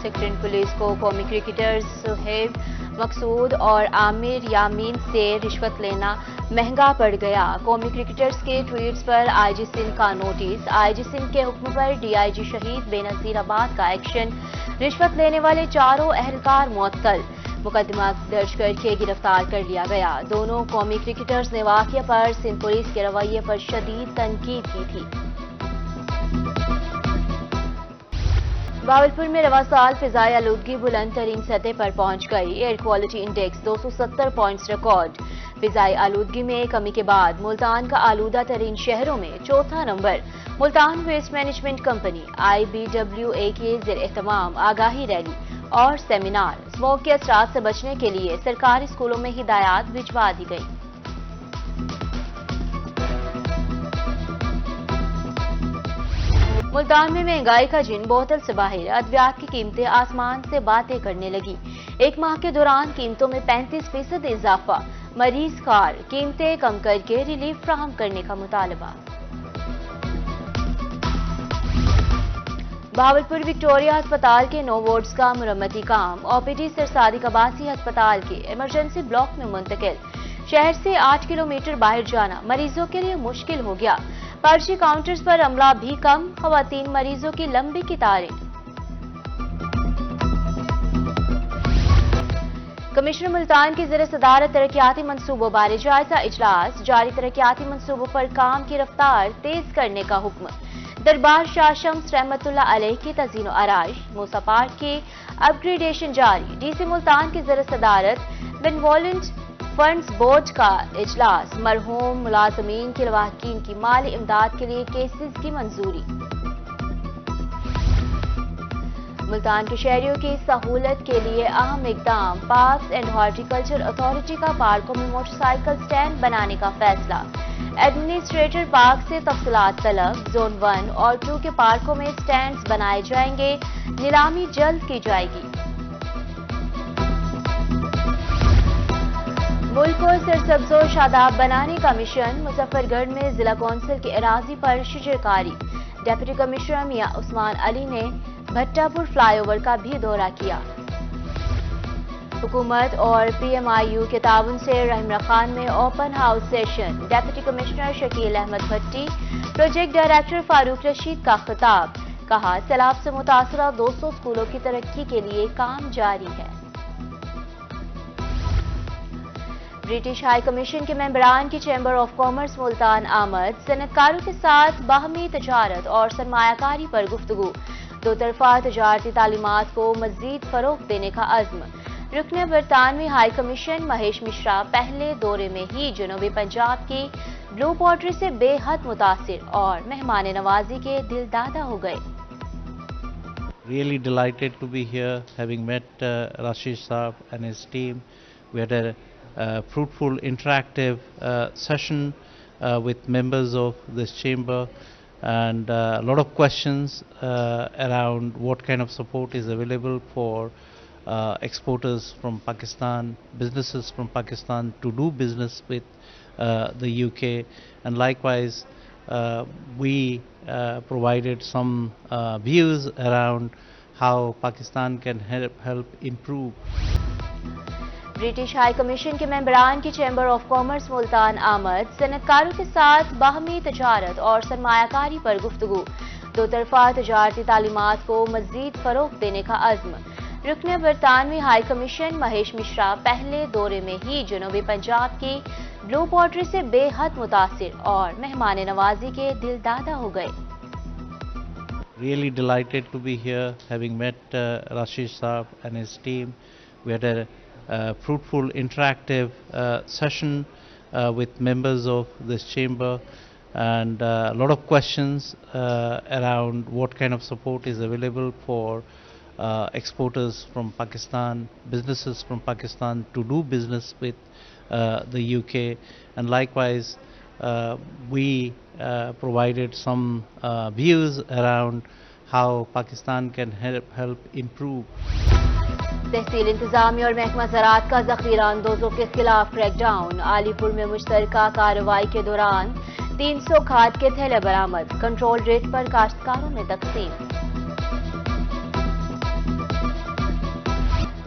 Sectarian police کو قومی cricketers Suhaib مقصود اور عامر یامین سے رشوت لینا مہنگا پڑ گیا۔ قومی کرکٹرز کے ٹویٹس پر آئی جی سندھ کا نوٹس، آئی جی سندھ کے حکم پر ڈی آئی جی شہید بے نظیر آباد کا ایکشن، رشوت لینے والے چاروں اہلکار معطل، مقدمہ درج کر کے گرفتار کر لیا گیا۔ دونوں قومی کرکٹرز نے واقعہ پر سندھ پولیس کے رویے پر شدید تنقید کی تھی۔ بہاولپور میں رواں سال فضائی آلودگی بلند ترین سطح پر پہنچ گئی۔ Air quality index 270 points record. فضائی آلودگی میں کمی کے بعد ملتان کا آلودہ ترین شہروں میں چوتھا نمبر۔ Multan waste management company IBWA کے زیر اہتمام آگاہی ریلی اور سیمینار، اسموگ کے اثرات سے بچنے کے لیے سرکاری اسکولوں میں ہدایات بھجوا دی گئی۔ ملتان میں مہنگائی کا جن بوتل سے باہر، ادویات کی قیمتیں آسمان سے باتیں کرنے لگی۔ ایک ماہ کے دوران قیمتوں میں 35% اضافہ، مریض کار، قیمتیں کم کر کے ریلیف فراہم کرنے کا مطالبہ۔ بہاولپور وکٹوریہ ہسپتال کے 9 وارڈز کا مرمتی کام OPD سرسادی کباسی ہسپتال کے ایمرجنسی بلاک میں منتقل۔ شہر سے 8 کلومیٹر باہر جانا مریضوں کے لیے مشکل ہو گیا۔ پرچی کاؤنٹرز پر عملہ بھی کم، خواتین مریضوں کی لمبی قطاریں۔ کمشنر ملتان کی زیر صدارت ترقیاتی منصوبوں بارے جائزہ اجلاس، جاری ترقیاتی منصوبوں پر کام کی رفتار تیز کرنے کا حکم۔ دربار شاہ شمس رحمت اللہ علیہ کی تزئین و آرائش، موسیٰ پارک کی اپ گریڈیشن جاری۔ ڈی سی ملتان کی زیر صدارت بینوولنٹ فنڈز بورڈ کا اجلاس، مرحوم ملازمین کے لواحقین کی مالی امداد کے لیے کیسز کی منظوری۔ ملتان کے شہریوں کی سہولت کے لیے اہم اقدام، پارکس اینڈ ہارٹیکلچر اتھارٹی کا پارکوں میں موٹر سائیکل سٹینڈ بنانے کا فیصلہ۔ ایڈمنسٹریٹر پارک سے تفصیلات طلب، زون 1 اور 2 کے پارکوں میں سٹینڈز بنائے جائیں گے، نیلامی جلد کی جائے گی۔ ملک کو سرسبز و شاداب بنانے کا مشن، مظفر گڑھ میں ضلع کونسل کے اراضی پر شجرکاری۔ ڈپٹی کمشنر میاں عثمان علی نے بھٹا پور فلائی اوور کا بھی دورہ کیا۔ حکومت اور PMIU کے تعاون سے رحمرا خان میں open house session, deputy commissioner Shakeel Ahmed Bhatti, project director Farooq Rashid کا خطاب، کہا سیلاب سے متاثرہ 200 اسکولوں کی ترقی کے لیے کام جاری ہے۔ برٹش ہائی کمیشن کے ممبران کی چیمبر آف کامرس ملتان آمد، صنعت کاروں کے ساتھ باہمی تجارت اور سرمایہ کاری پر گفتگو، دو طرفہ تجارتی تعلیمات کو مزید فروغ دینے کا عزم۔ رکن برطانوی ہائی کمیشن مہیش مشرا پہلے دورے میں ہی جنوبی پنجاب کی بلو پوٹری سے بے حد متاثر اور مہمان نوازی کے دل دادا ہو گئے۔ Really delighted to be here, having met Rasheed Saab and his team. We had a fruitful, interactive session with members of this chamber, and a lot of questions around what kind of support is available for exporters from Pakistan, businesses from Pakistan to do business with the UK, and likewise we provided some views around how Pakistan can help improve. British high commission کے ممبران کی chamber of commerce Multan آمد، صنعت کاروں کے ساتھ باہمی تجارت اور سرمایہ کاری پر گفتگو، دو طرفہ تجارتی تعلیمات کو مزید فروغ دینے کا عزم۔ رکن برطانوی ہائی کمیشن مہیش مشرا پہلے دورے میں ہی جنوبی پنجاب کی بلو پوٹری سے بے حد متاثر اور مہمان نوازی کے دل دادا ہو گئے۔ Really delighted to be here, having met Rasheed Saab and his team. We had a fruitful, interactive session with members of this chamber, and a lot of questions around what kind of support is available for exporters from Pakistan, businesses from Pakistan to do business with the UK, and likewise we provided some views around how Pakistan can help improve. تحصیل انتظامیہ اور محکمہ زراعت کا ذخیرہ اندوزوں کے خلاف crack down, علی پور میں مشترکہ کارروائی کے دوران 300 کھاد کے تھیلے برآمد، کنٹرول ریٹ پر کاشتکاروں میں تقسیم۔